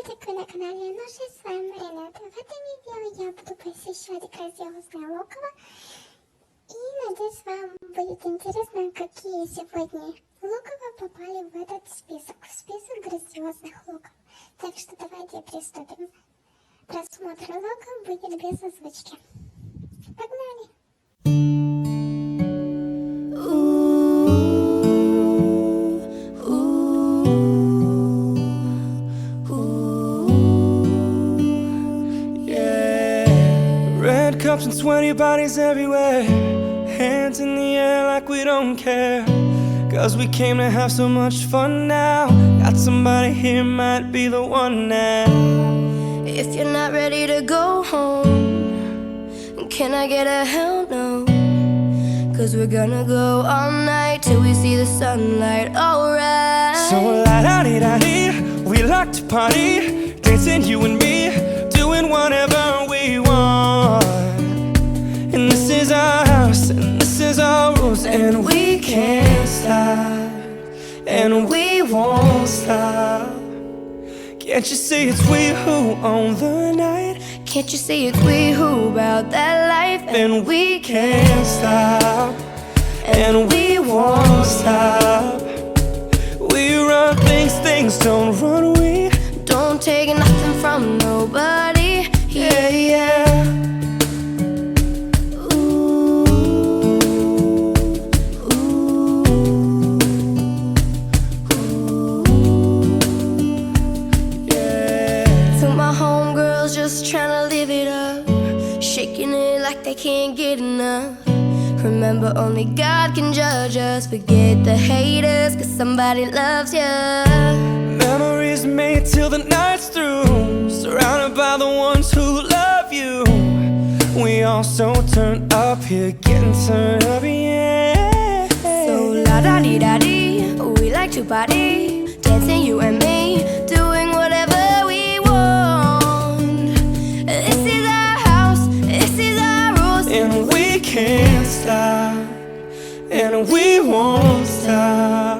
приветик, вы на канале Ножи, с вами Марина. В этом видео я буду посещать грандиозное логово. И надеюсь, вам будет интересно, какие сегодня логово попали в этот список. В список грандиозных логов. Так что давайте приступим. Просмотр логов будет без озвучки. Погнали! Cups and sweaty bodies everywhere, hands in the air like we don't care, 'cause we came to have so much fun now. Got somebody here, might be the one now. If you're not ready to go home, can I get a hell no? 'Cause we're gonna go all night till we see the sunlight, alright. So la-da-dee-da-dee, we like to party, dancing you and me, doing whatever we want. And this is our house, and this is our rules, and we can't stop, and we won't stop. Can't you see it's we who own the night? Can't you see it's we who about that life? And we can't stop, and we won't stop. We run things, things don't run. We don't take nothing from nobody. Yeah, yeah. Just trying to live it up, shaking it like they can't get enough. Remember, only God can judge us. Forget the haters, 'cause somebody loves you. Memories made till the night's through, surrounded by the ones who love you. We all so turned up here, getting turned up, yeah. So la-da-dee-da-dee, we like to party, dancing you and me, doing whatever we want. This is our house, this is our rules, and we can't stop, and we won't stop.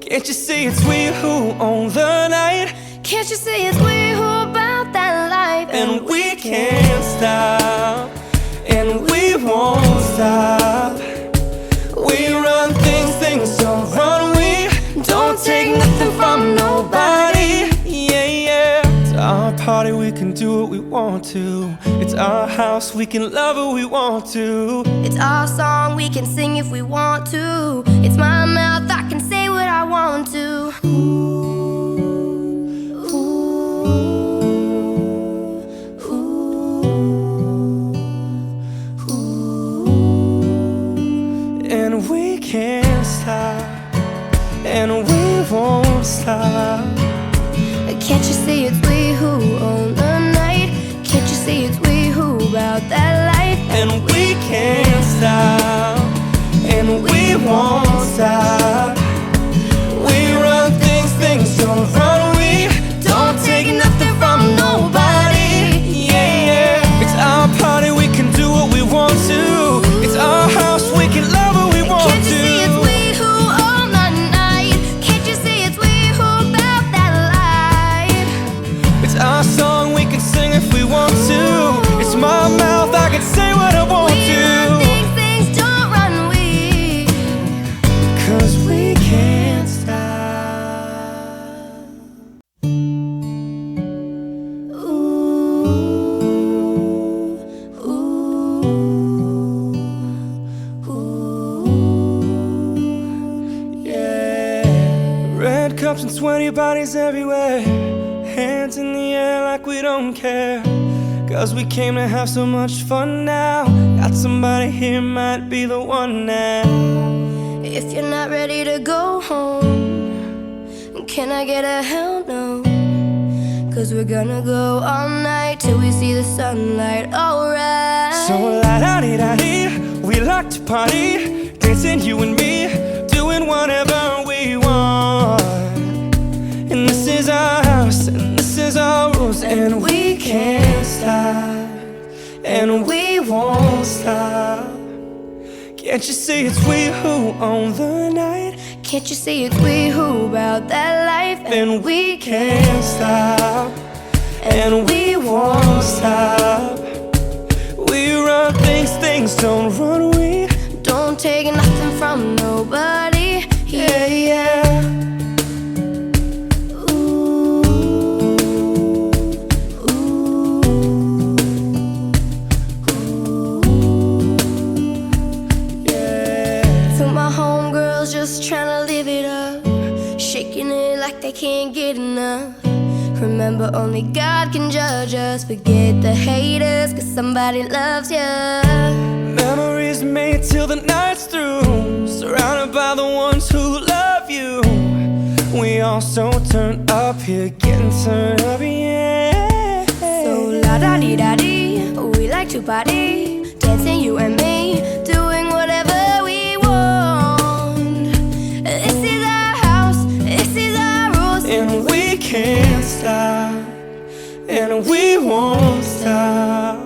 Can't you see it's we who own the night? Can't you see it's we who about that life? And we can't stop, and we won't stop. We run things, things don't run. We don't take nothing from nobody. Yeah, yeah. It's our party, we can do what we want to. It's our house, we can love who we want to. It's our song, we can sing if we want to. It's my mouth, I can say what I want to. And we can't stop, and we won't stop. Can't you see it's we who own the night? Can't you see it's we who about that life? And we can't stop, and we won't stop. We run things, things don't run. We don't take nothing from nobody. Yeah, yeah. It's our party, we can do what we want to. It's our house, we can love what we want to. Can't you see it's we who own the night? Can't you see it's we who about that life? It's our song, we can sing if we want to. It's my mouth, I can say what I want to. Things, things don't run, we 'cause we can't stop. Cups and sweaty bodies everywhere, hands in the air like we don't care, 'cause we came to have so much fun now. Got somebody here, might be the one now. If you're not ready to go home, can I get a hell no? 'Cause we're gonna go all night till we see the sunlight, alright. So la-da-dee-da-dee, we like to party, dancing you and me, doing whatever we want. And this is our house, and this is our rules, and we can't stop, and we won't stop. Can't you see it's we who own the night? Can't you see it's we who about that life? And we can't stop, and we won't stop. We run things, things don't run. We don't take nothing from nobody. yeah, yeah. Just trying to live it up, shaking it like they can't get enough. Remember, only God can judge us. Forget the haters, cause somebody loves ya. Memories made till the night's through, surrounded by the ones who love you. We all so turned up here, getting turned up, yeah. So la-da-dee-da-dee, we like to party, dancing you and me, doing whatever we and we can't stop, and we won't stop.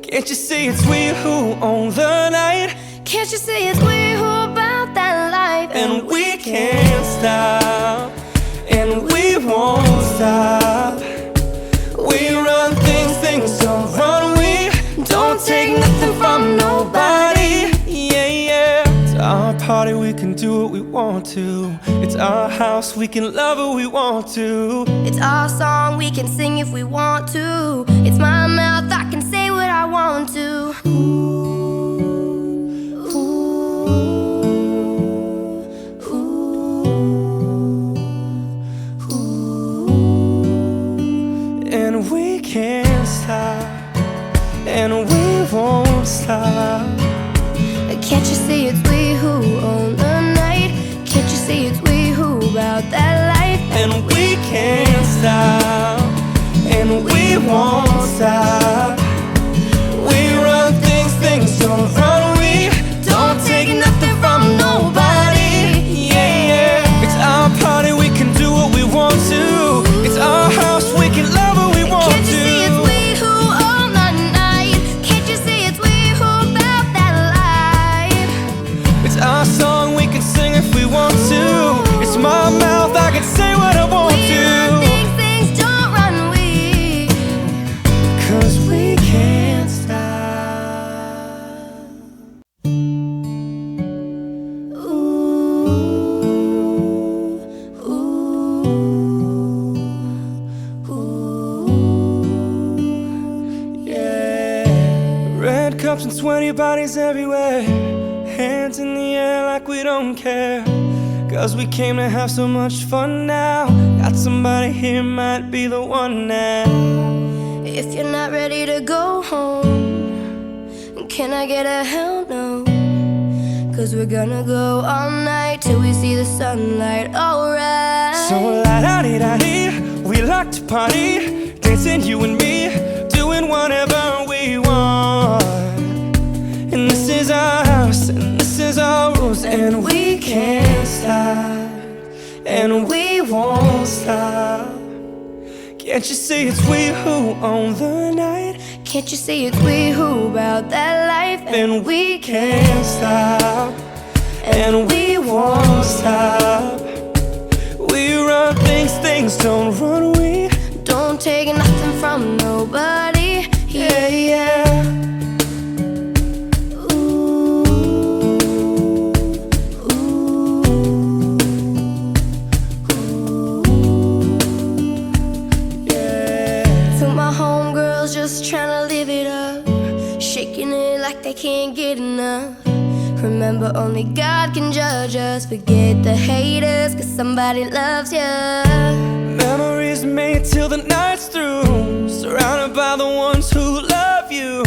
Can't you see it's we who own the night? Can't you see it's we who about that life? And we can't stop, and we won't stop. We run things, things don't run. We don't take nothing from nobody. Yeah, yeah. It's our party, we can do what we want to. It's our house, we can love who we want to. It's our song, we can sing if we want to. It's my mouth, I can say what I want to. Ooh, ooh, ooh, ooh. And we can't stop, and we won't stop. Can't you see it's we who own the night? Can't you see it's we who about that life? And we can't stop, and we won't stop. We run things, things don't run. We don't take nothing from nobody. Yeah, yeah. It's our party, we can do what we want to. It's our house, we can love what we want to. Can't you see it's we who own the night? Can't you see it's we who about that life? It's our song, we can sing if we want to. It's my mouth, I can say what I want to. Things don't run, cause we can't stop. Ooh, ooh, ooh. Yeah. Red cups and sweaty bodies everywhere, hands in the air like we don't care. Cause we came to have so much fun now. Got somebody here, might be the one now. If you're not ready to go home, can I get a hell no? Cause we're gonna go all night till we see the sunlight, alright. So la-da-dee-da-dee, we like to party, dancing you and me, doing whatever we want. And this is our house, and this is our rules, and we can't stop, and we won't stop. Can't you see it's we who own the night? Can't you see it's we who about that life? And we can't stop, and we won't stop. We run things, things don't run. We don't take nothing from nobody. Yeah, yeah. Just trying to live it up, shaking it like they can't get enough. Remember, only God can judge us. Forget the haters, cause somebody loves ya. Memories made till the night's through, surrounded by the ones who love you.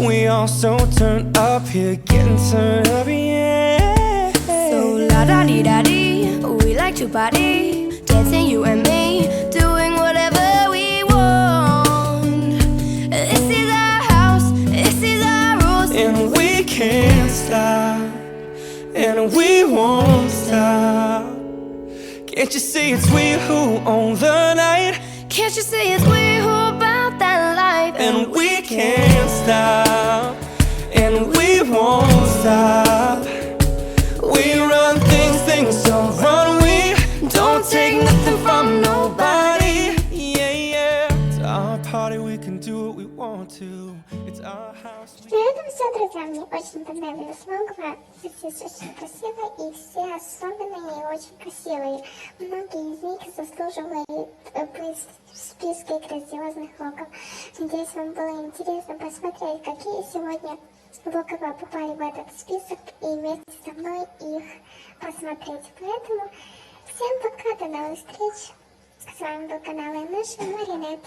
We all so turned up here, getting turned up, yeah. So la-da-dee-da-dee, we like to party, dancing you and me, doing whatever we and we can't stop, and we won't stop. Can't you see it's we who own the night? Can't you see it's we who about that life? And we can't stop, and we won't stop. We run things, things don't run. We don't take nothing from nobody. Yeah, yeah. друзья, мне очень понравилось логово. Здесь очень красиво, и все особенные и очень красивые. Многие из них заслуживают быть в списке грандиозных логов. Надеюсь, вам было интересно посмотреть, какие сегодня логова попали в этот список, и вместе со мной их посмотреть. Поэтому всем пока, до новых встреч. С вами был канал Маринет.